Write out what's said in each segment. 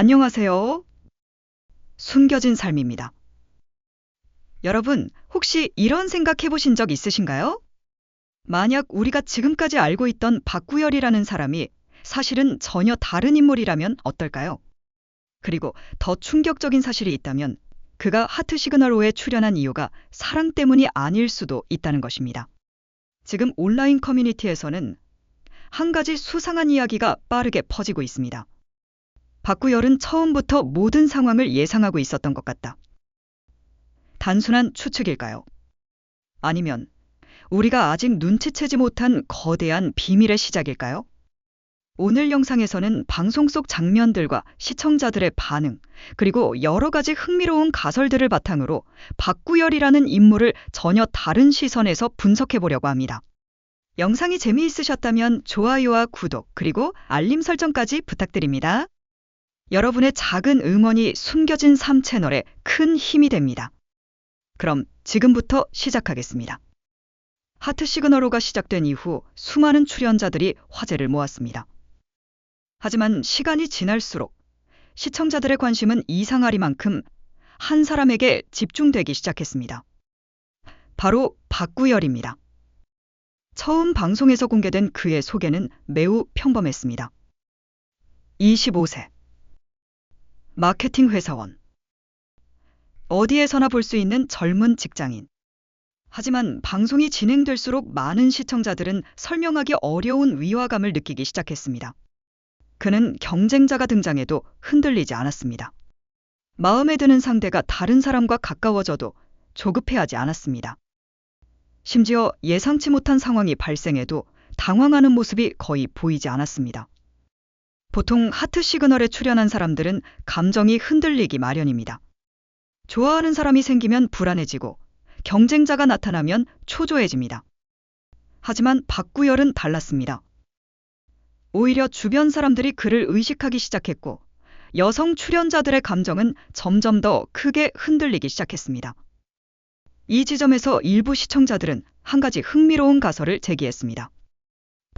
안녕하세요. 숨겨진 삶입니다. 여러분, 혹시 이런 생각 해보신 적 있으신가요? 만약 우리가 지금까지 알고 있던 박구열이라는 사람이 사실은 전혀 다른 인물이라면 어떨까요? 그리고 더 충격적인 사실이 있다면 그가 하트 시그널호에 출연한 이유가 사랑 때문이 아닐 수도 있다는 것입니다. 지금 온라인 커뮤니티에서는 한 가지 수상한 이야기가 빠르게 퍼지고 있습니다. 박구열은 처음부터 모든 상황을 예상하고 있었던 것 같다. 단순한 추측일까요? 아니면 우리가 아직 눈치채지 못한 거대한 비밀의 시작일까요? 오늘 영상에서는 방송 속 장면들과 시청자들의 반응, 그리고 여러 가지 흥미로운 가설들을 바탕으로 박구열이라는 인물을 전혀 다른 시선에서 분석해 보려고 합니다. 영상이 재미있으셨다면 좋아요와 구독, 그리고 알림 설정까지 부탁드립니다. 여러분의 작은 응원이 숨겨진 삶 채널에 큰 힘이 됩니다. 그럼 지금부터 시작하겠습니다. 하트 시그널호가 시작된 이후 수많은 출연자들이 화제를 모았습니다. 하지만 시간이 지날수록 시청자들의 관심은 이상하리만큼 한 사람에게 집중되기 시작했습니다. 바로 박구열입니다. 처음 방송에서 공개된 그의 소개는 매우 평범했습니다. 25세. 마케팅 회사원. 어디에서나 볼 수 있는 젊은 직장인. 하지만 방송이 진행될수록 많은 시청자들은 설명하기 어려운 위화감을 느끼기 시작했습니다. 그는 경쟁자가 등장해도 흔들리지 않았습니다. 마음에 드는 상대가 다른 사람과 가까워져도 조급해하지 않았습니다. 심지어 예상치 못한 상황이 발생해도 당황하는 모습이 거의 보이지 않았습니다. 보통 하트 시그널에 출연한 사람들은 감정이 흔들리기 마련입니다. 좋아하는 사람이 생기면 불안해지고 경쟁자가 나타나면 초조해집니다. 하지만 박구열은 달랐습니다. 오히려 주변 사람들이 그를 의식하기 시작했고 여성 출연자들의 감정은 점점 더 크게 흔들리기 시작했습니다. 이 지점에서 일부 시청자들은 한 가지 흥미로운 가설을 제기했습니다.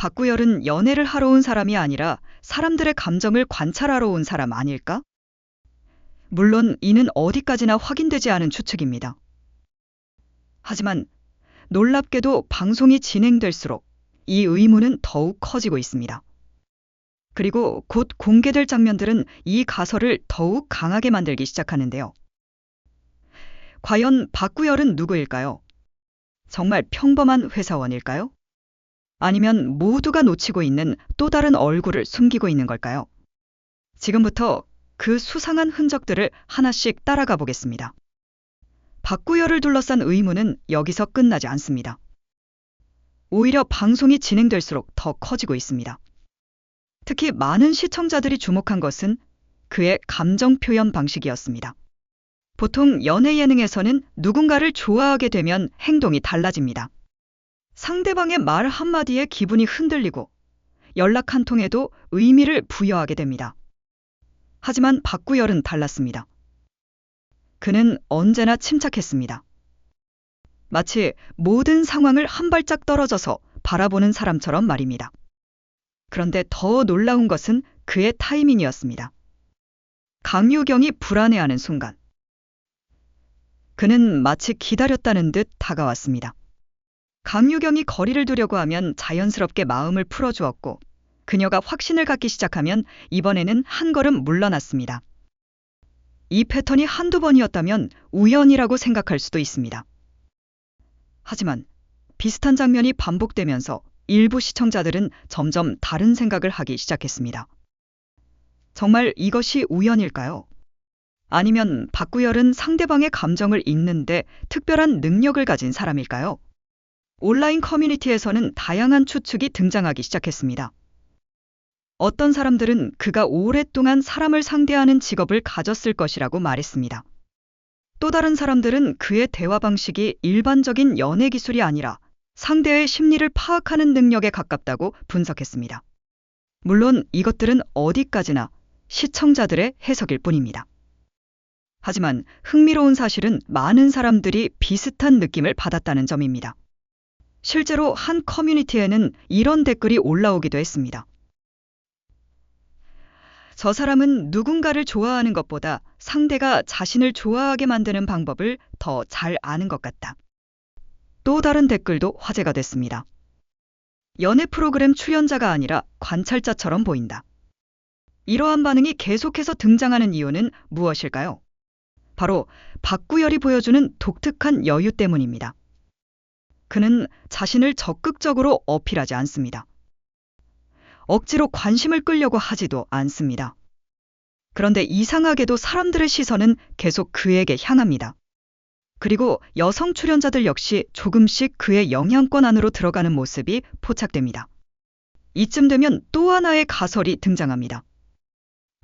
박구열은 연애를 하러 온 사람이 아니라 사람들의 감정을 관찰하러 온 사람 아닐까? 물론 이는 어디까지나 확인되지 않은 추측입니다. 하지만 놀랍게도 방송이 진행될수록 이 의문은 더욱 커지고 있습니다. 그리고 곧 공개될 장면들은 이 가설을 더욱 강하게 만들기 시작하는데요. 과연 박구열은 누구일까요? 정말 평범한 회사원일까요? 아니면 모두가 놓치고 있는 또 다른 얼굴을 숨기고 있는 걸까요? 지금부터 그 수상한 흔적들을 하나씩 따라가 보겠습니다. 박구열을 둘러싼 의문은 여기서 끝나지 않습니다. 오히려 방송이 진행될수록 더 커지고 있습니다. 특히 많은 시청자들이 주목한 것은 그의 감정 표현 방식이었습니다. 보통 연애 예능에서는 누군가를 좋아하게 되면 행동이 달라집니다. 상대방의 말 한마디에 기분이 흔들리고 연락 한 통에도 의미를 부여하게 됩니다. 하지만 박구열은 달랐습니다. 그는 언제나 침착했습니다. 마치 모든 상황을 한 발짝 떨어져서 바라보는 사람처럼 말입니다. 그런데 더 놀라운 것은 그의 타이밍이었습니다. 강유경이 불안해하는 순간, 그는 마치 기다렸다는 듯 다가왔습니다. 강유경이 거리를 두려고 하면 자연스럽게 마음을 풀어주었고 그녀가 확신을 갖기 시작하면 이번에는 한 걸음 물러났습니다. 이 패턴이 한두 번이었다면 우연이라고 생각할 수도 있습니다. 하지만 비슷한 장면이 반복되면서 일부 시청자들은 점점 다른 생각을 하기 시작했습니다. 정말 이것이 우연일까요? 아니면 박구열은 상대방의 감정을 읽는데 특별한 능력을 가진 사람일까요? 온라인 커뮤니티에서는 다양한 추측이 등장하기 시작했습니다. 어떤 사람들은 그가 오랫동안 사람을 상대하는 직업을 가졌을 것이라고 말했습니다. 또 다른 사람들은 그의 대화 방식이 일반적인 연애 기술이 아니라 상대의 심리를 파악하는 능력에 가깝다고 분석했습니다. 물론 이것들은 어디까지나 시청자들의 해석일 뿐입니다. 하지만 흥미로운 사실은 많은 사람들이 비슷한 느낌을 받았다는 점입니다. 실제로 한 커뮤니티에는 이런 댓글이 올라오기도 했습니다. 저 사람은 누군가를 좋아하는 것보다 상대가 자신을 좋아하게 만드는 방법을 더 잘 아는 것 같다. 또 다른 댓글도 화제가 됐습니다. 연애 프로그램 출연자가 아니라 관찰자처럼 보인다. 이러한 반응이 계속해서 등장하는 이유는 무엇일까요? 바로 박구열이 보여주는 독특한 여유 때문입니다. 그는 자신을 적극적으로 어필하지 않습니다. 억지로 관심을 끌려고 하지도 않습니다. 그런데 이상하게도 사람들의 시선은 계속 그에게 향합니다. 그리고 여성 출연자들 역시 조금씩 그의 영향권 안으로 들어가는 모습이 포착됩니다. 이쯤 되면 또 하나의 가설이 등장합니다.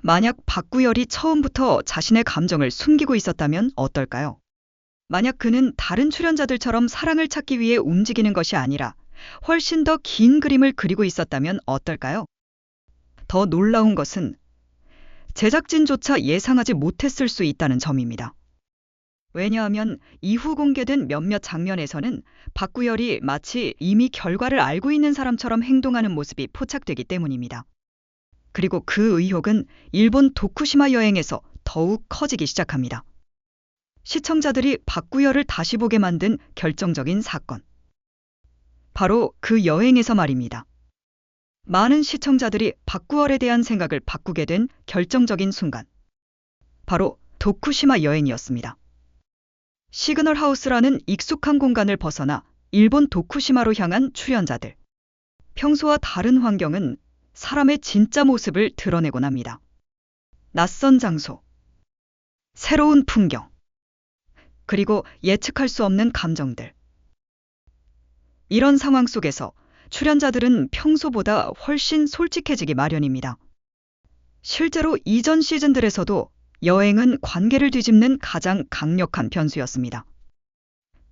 만약 박구열이 처음부터 자신의 감정을 숨기고 있었다면 어떨까요? 만약 그는 다른 출연자들처럼 사랑을 찾기 위해 움직이는 것이 아니라 훨씬 더 긴 그림을 그리고 있었다면 어떨까요? 더 놀라운 것은 제작진조차 예상하지 못했을 수 있다는 점입니다. 왜냐하면 이후 공개된 몇몇 장면에서는 박구열이 마치 이미 결과를 알고 있는 사람처럼 행동하는 모습이 포착되기 때문입니다. 그리고 그 의혹은 일본 도쿠시마 여행에서 더욱 커지기 시작합니다. 시청자들이 박구열을 다시 보게 만든 결정적인 사건. 바로 그 여행에서 말입니다. 많은 시청자들이 박구열에 대한 생각을 바꾸게 된 결정적인 순간. 바로 도쿠시마 여행이었습니다. 시그널 하우스라는 익숙한 공간을 벗어나 일본 도쿠시마로 향한 출연자들. 평소와 다른 환경은 사람의 진짜 모습을 드러내곤 합니다. 낯선 장소, 새로운 풍경, 그리고 예측할 수 없는 감정들. 이런 상황 속에서 출연자들은 평소보다 훨씬 솔직해지기 마련입니다. 실제로 이전 시즌들에서도 여행은 관계를 뒤집는 가장 강력한 변수였습니다.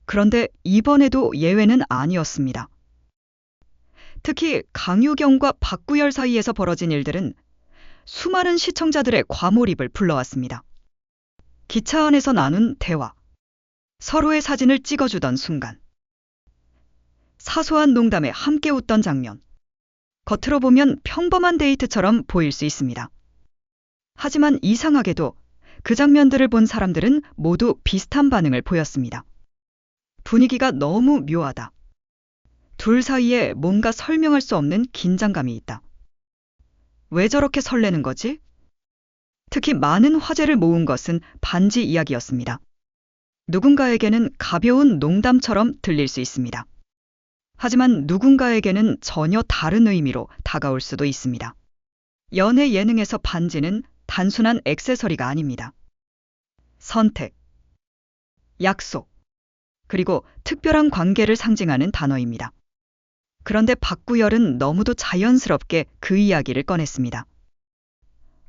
그런데 이번에도 예외는 아니었습니다. 특히 강유경과 박구열 사이에서 벌어진 일들은 수많은 시청자들의 과몰입을 불러왔습니다. 기차 안에서 나눈 대화, 서로의 사진을 찍어주던 순간, 사소한 농담에 함께 웃던 장면. 겉으로 보면 평범한 데이트처럼 보일 수 있습니다. 하지만 이상하게도 그 장면들을 본 사람들은 모두 비슷한 반응을 보였습니다. 분위기가 너무 묘하다. 둘 사이에 뭔가 설명할 수 없는 긴장감이 있다. 왜 저렇게 설레는 거지? 특히 많은 화제를 모은 것은 반지 이야기였습니다. 누군가에게는 가벼운 농담처럼 들릴 수 있습니다. 하지만 누군가에게는 전혀 다른 의미로 다가올 수도 있습니다. 연애 예능에서 반지는 단순한 액세서리가 아닙니다. 선택, 약속, 그리고 특별한 관계를 상징하는 단어입니다. 그런데 박구열은 너무도 자연스럽게 그 이야기를 꺼냈습니다.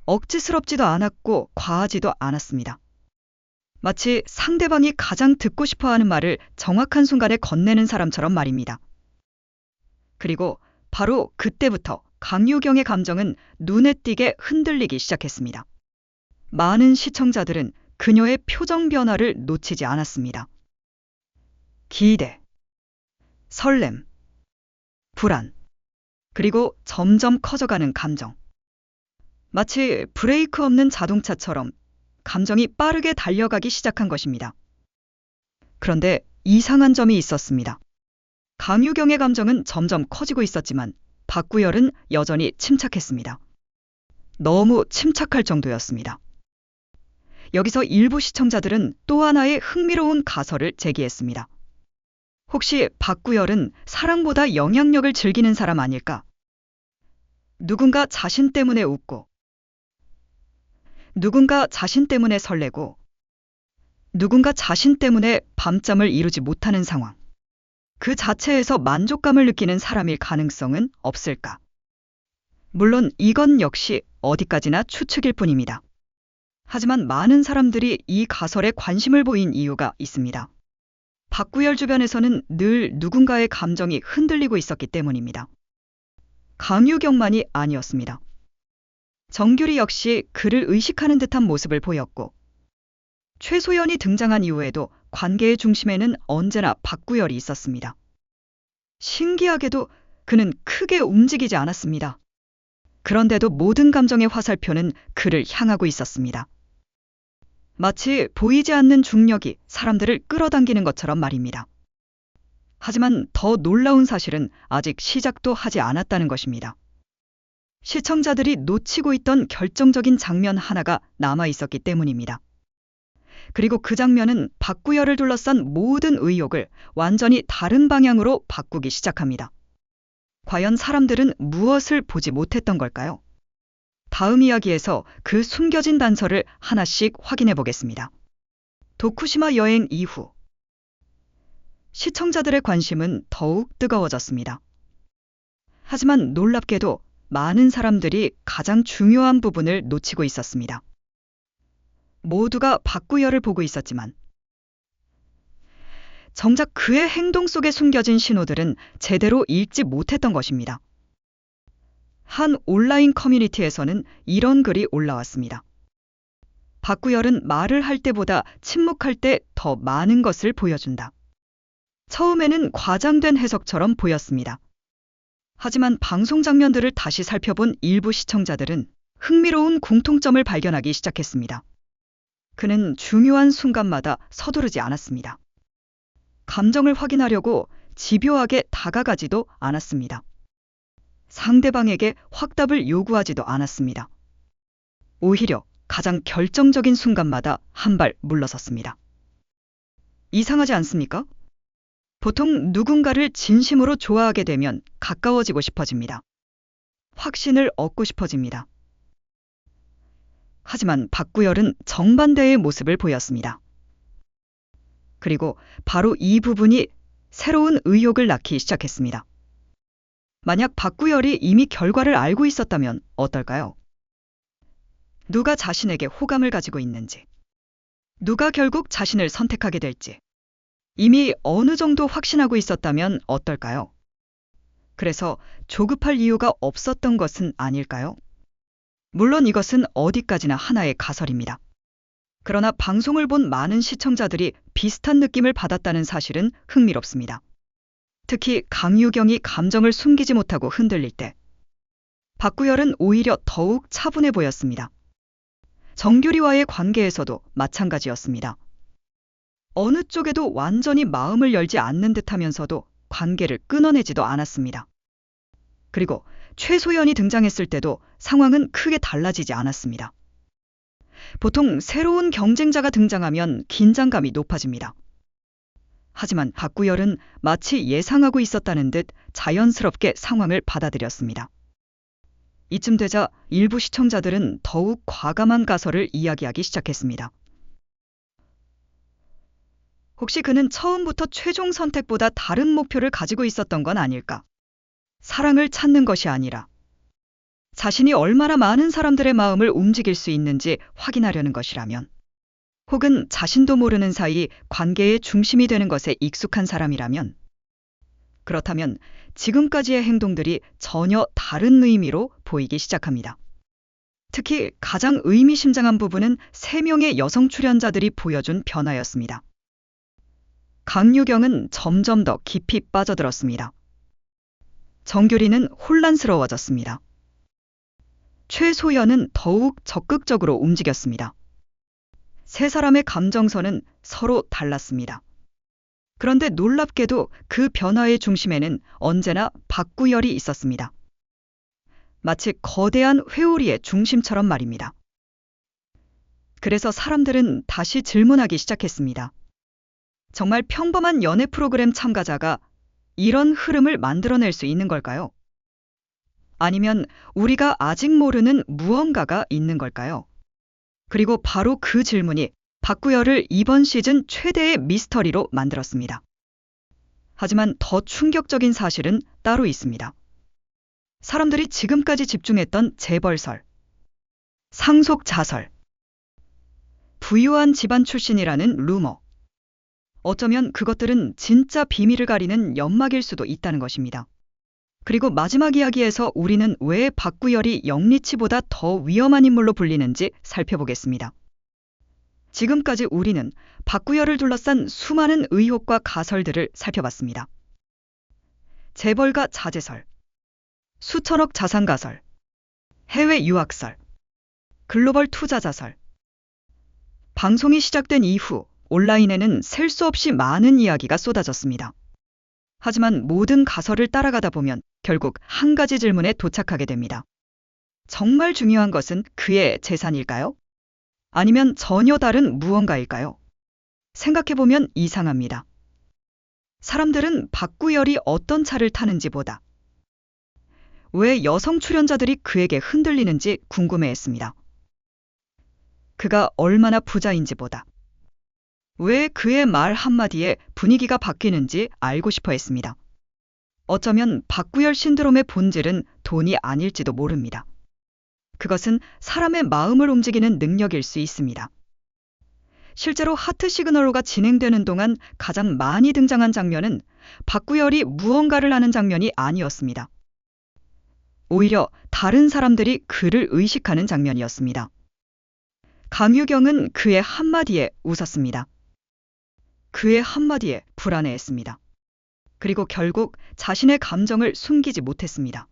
억지스럽지도 않았고 과하지도 않았습니다. 마치 상대방이 가장 듣고 싶어하는 말을 정확한 순간에 건네는 사람처럼 말입니다. 그리고 바로 그때부터 강유경의 감정은 눈에 띄게 흔들리기 시작했습니다. 많은 시청자들은 그녀의 표정 변화를 놓치지 않았습니다. 기대, 설렘, 불안, 그리고 점점 커져가는 감정. 마치 브레이크 없는 자동차처럼 감정이 빠르게 달려가기 시작한 것입니다. 그런데 이상한 점이 있었습니다. 강유경의 감정은 점점 커지고 있었지만 박구열은 여전히 침착했습니다. 너무 침착할 정도였습니다. 여기서 일부 시청자들은 또 하나의 흥미로운 가설을 제기했습니다. 혹시 박구열은 사랑보다 영향력을 즐기는 사람 아닐까? 누군가 자신 때문에 웃고, 누군가 자신 때문에 설레고, 누군가 자신 때문에 밤잠을 이루지 못하는 상황. 그 자체에서 만족감을 느끼는 사람일 가능성은 없을까? 물론 이건 역시 어디까지나 추측일 뿐입니다. 하지만 많은 사람들이 이 가설에 관심을 보인 이유가 있습니다. 박구열 주변에서는 늘 누군가의 감정이 흔들리고 있었기 때문입니다. 강유경만이 아니었습니다. 정규리 역시 그를 의식하는 듯한 모습을 보였고, 최소연이 등장한 이후에도 관계의 중심에는 언제나 박구열이 있었습니다. 신기하게도 그는 크게 움직이지 않았습니다. 그런데도 모든 감정의 화살표는 그를 향하고 있었습니다. 마치 보이지 않는 중력이 사람들을 끌어당기는 것처럼 말입니다. 하지만 더 놀라운 사실은 아직 시작도 하지 않았다는 것입니다. 시청자들이 놓치고 있던 결정적인 장면 하나가 남아 있었기 때문입니다. 그리고 그 장면은 박구열을 둘러싼 모든 의혹을 완전히 다른 방향으로 바꾸기 시작합니다. 과연 사람들은 무엇을 보지 못했던 걸까요? 다음 이야기에서 그 숨겨진 단서를 하나씩 확인해 보겠습니다. 도쿠시마 여행 이후 시청자들의 관심은 더욱 뜨거워졌습니다. 하지만 놀랍게도 많은 사람들이 가장 중요한 부분을 놓치고 있었습니다. 모두가 박구열을 보고 있었지만 정작 그의 행동 속에 숨겨진 신호들은 제대로 읽지 못했던 것입니다. 한 온라인 커뮤니티에서는 이런 글이 올라왔습니다. 박구열은 말을 할 때보다 침묵할 때 더 많은 것을 보여준다. 처음에는 과장된 해석처럼 보였습니다. 하지만 방송 장면들을 다시 살펴본 일부 시청자들은 흥미로운 공통점을 발견하기 시작했습니다. 그는 중요한 순간마다 서두르지 않았습니다. 감정을 확인하려고 집요하게 다가가지도 않았습니다. 상대방에게 확답을 요구하지도 않았습니다. 오히려 가장 결정적인 순간마다 한 발 물러섰습니다. 이상하지 않습니까? 보통 누군가를 진심으로 좋아하게 되면 가까워지고 싶어집니다. 확신을 얻고 싶어집니다. 하지만 박구열은 정반대의 모습을 보였습니다. 그리고 바로 이 부분이 새로운 의혹을 낳기 시작했습니다. 만약 박구열이 이미 결과를 알고 있었다면 어떨까요? 누가 자신에게 호감을 가지고 있는지, 누가 결국 자신을 선택하게 될지 이미 어느 정도 확신하고 있었다면 어떨까요? 그래서 조급할 이유가 없었던 것은 아닐까요? 물론 이것은 어디까지나 하나의 가설입니다. 그러나 방송을 본 많은 시청자들이 비슷한 느낌을 받았다는 사실은 흥미롭습니다. 특히 강유경이 감정을 숨기지 못하고 흔들릴 때 박구열은 오히려 더욱 차분해 보였습니다. 정규리와의 관계에서도 마찬가지였습니다. 어느 쪽에도 완전히 마음을 열지 않는 듯하면서도 관계를 끊어내지도 않았습니다. 그리고 최소연이 등장했을 때도 상황은 크게 달라지지 않았습니다. 보통 새로운 경쟁자가 등장하면 긴장감이 높아집니다. 하지만 박구열은 마치 예상하고 있었다는 듯 자연스럽게 상황을 받아들였습니다. 이쯤 되자 일부 시청자들은 더욱 과감한 가설을 이야기하기 시작했습니다. 혹시 그는 처음부터 최종 선택보다 다른 목표를 가지고 있었던 건 아닐까? 사랑을 찾는 것이 아니라 자신이 얼마나 많은 사람들의 마음을 움직일 수 있는지 확인하려는 것이라면, 혹은 자신도 모르는 사이 관계의 중심이 되는 것에 익숙한 사람이라면, 그렇다면 지금까지의 행동들이 전혀 다른 의미로 보이기 시작합니다. 특히 가장 의미심장한 부분은 3명의 여성 출연자들이 보여준 변화였습니다. 강유경은 점점 더 깊이 빠져들었습니다. 정규리는 혼란스러워졌습니다. 최소연은 더욱 적극적으로 움직였습니다. 3사람의 감정선은 서로 달랐습니다. 그런데 놀랍게도 그 변화의 중심에는 언제나 박구열이 있었습니다. 마치 거대한 회오리의 중심처럼 말입니다. 그래서 사람들은 다시 질문하기 시작했습니다. 정말 평범한 연애 프로그램 참가자가 이런 흐름을 만들어낼 수 있는 걸까요? 아니면 우리가 아직 모르는 무언가가 있는 걸까요? 그리고 바로 그 질문이 박구열을 이번 시즌 최대의 미스터리로 만들었습니다. 하지만 더 충격적인 사실은 따로 있습니다. 사람들이 지금까지 집중했던 재벌설, 상속자설, 부유한 집안 출신이라는 루머, 어쩌면 그것들은 진짜 비밀을 가리는 연막일 수도 있다는 것입니다. 그리고 마지막 이야기에서 우리는 왜 박구열이 영리치보다 더 위험한 인물로 불리는지 살펴보겠습니다. 지금까지 우리는 박구열을 둘러싼 수많은 의혹과 가설들을 살펴봤습니다. 재벌가 자제설, 수천억 자산 가설, 해외 유학설, 글로벌 투자자설. 방송이 시작된 이후 온라인에는 셀 수 없이 많은 이야기가 쏟아졌습니다. 하지만 모든 가설을 따라가다 보면 결국 한 가지 질문에 도착하게 됩니다. 정말 중요한 것은 그의 재산일까요? 아니면 전혀 다른 무언가일까요? 생각해보면 이상합니다. 사람들은 박구열이 어떤 차를 타는지보다 왜 여성 출연자들이 그에게 흔들리는지 궁금해했습니다. 그가 얼마나 부자인지보다 왜 그의 말 한마디에 분위기가 바뀌는지 알고 싶어 했습니다. 어쩌면 박구열 신드롬의 본질은 돈이 아닐지도 모릅니다. 그것은 사람의 마음을 움직이는 능력일 수 있습니다. 실제로 하트 시그널로가 진행되는 동안 가장 많이 등장한 장면은 박구열이 무언가를 하는 장면이 아니었습니다. 오히려 다른 사람들이 그를 의식하는 장면이었습니다. 강유경은 그의 한마디에 웃었습니다. 그의 한마디에 불안해했습니다. 그리고 결국 자신의 감정을 숨기지 못했습니다.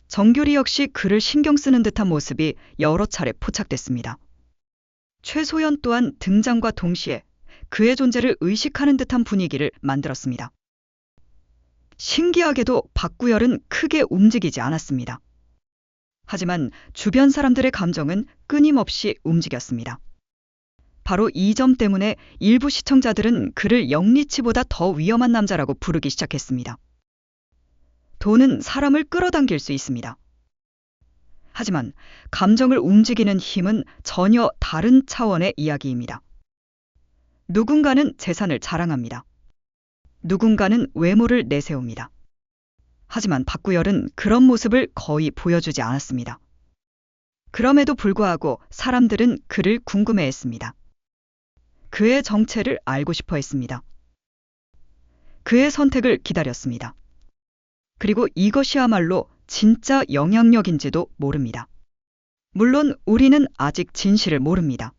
정규리 역시 그를 신경 쓰는 듯한 모습이 여러 차례 포착됐습니다. 최소연 또한 등장과 동시에 그의 존재를 의식하는 듯한 분위기를 만들었습니다. 신기하게도 박구열은 크게 움직이지 않았습니다. 하지만 주변 사람들의 감정은 끊임없이 움직였습니다. 바로 이 점 때문에 일부 시청자들은 그를 영리치보다 더 위험한 남자라고 부르기 시작했습니다. 돈은 사람을 끌어당길 수 있습니다. 하지만 감정을 움직이는 힘은 전혀 다른 차원의 이야기입니다. 누군가는 재산을 자랑합니다. 누군가는 외모를 내세웁니다. 하지만 박구열은 그런 모습을 거의 보여주지 않았습니다. 그럼에도 불구하고 사람들은 그를 궁금해했습니다. 그의 정체를 알고 싶어 했습니다. 그의 선택을 기다렸습니다. 그리고 이것이야말로 진짜 영향력인지도 모릅니다. 물론 우리는 아직 진실을 모릅니다.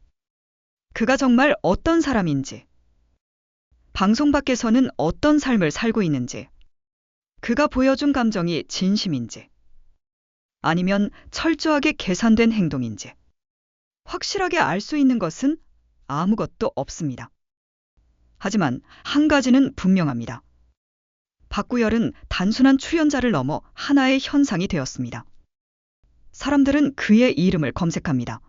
그가 정말 어떤 사람인지, 방송 밖에서는 어떤 삶을 살고 있는지, 그가 보여준 감정이 진심인지, 아니면 철저하게 계산된 행동인지, 확실하게 알 수 있는 것은 아무것도 없습니다. 하지만 한 가지는 분명합니다. 박구열은 단순한 출연자를 넘어 하나의 현상이 되었습니다. 사람들은 그의 이름을 검색합니다.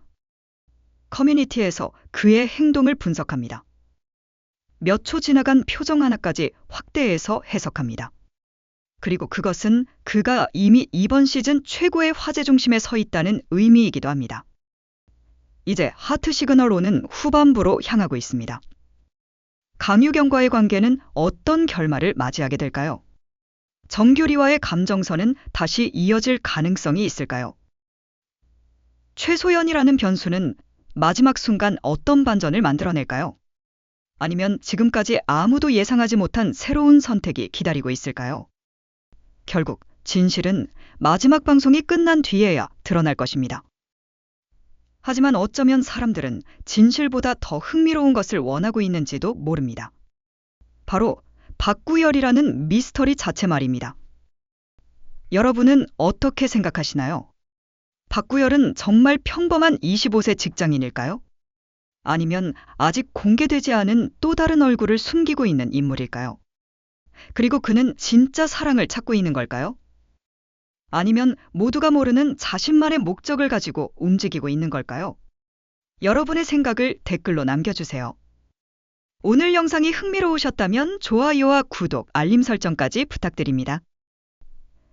커뮤니티에서 그의 행동을 분석합니다. 몇 초 지나간 표정 하나까지 확대해서 해석합니다. 그리고 그것은 그가 이미 이번 시즌 최고의 화제 중심에 서 있다는 의미이기도 합니다. 이제 하트 시그널5는 후반부로 향하고 있습니다. 강유경과의 관계는 어떤 결말을 맞이하게 될까요? 정규리와의 감정선은 다시 이어질 가능성이 있을까요? 최소연이라는 변수는 마지막 순간 어떤 반전을 만들어낼까요? 아니면 지금까지 아무도 예상하지 못한 새로운 선택이 기다리고 있을까요? 결국 진실은 마지막 방송이 끝난 뒤에야 드러날 것입니다. 하지만 어쩌면 사람들은 진실보다 더 흥미로운 것을 원하고 있는지도 모릅니다. 바로 박구열이라는 미스터리 자체 말입니다. 여러분은 어떻게 생각하시나요? 박구열은 정말 평범한 25세 직장인일까요? 아니면 아직 공개되지 않은 또 다른 얼굴을 숨기고 있는 인물일까요? 그리고 그는 진짜 사랑을 찾고 있는 걸까요? 아니면 모두가 모르는 자신만의 목적을 가지고 움직이고 있는 걸까요? 여러분의 생각을 댓글로 남겨주세요. 오늘 영상이 흥미로우셨다면 좋아요와 구독, 알림 설정까지 부탁드립니다.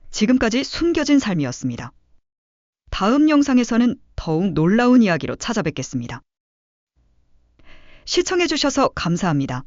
지금까지 숨겨진 삶이었습니다. 다음 영상에서는 더욱 놀라운 이야기로 찾아뵙겠습니다. 시청해주셔서 감사합니다.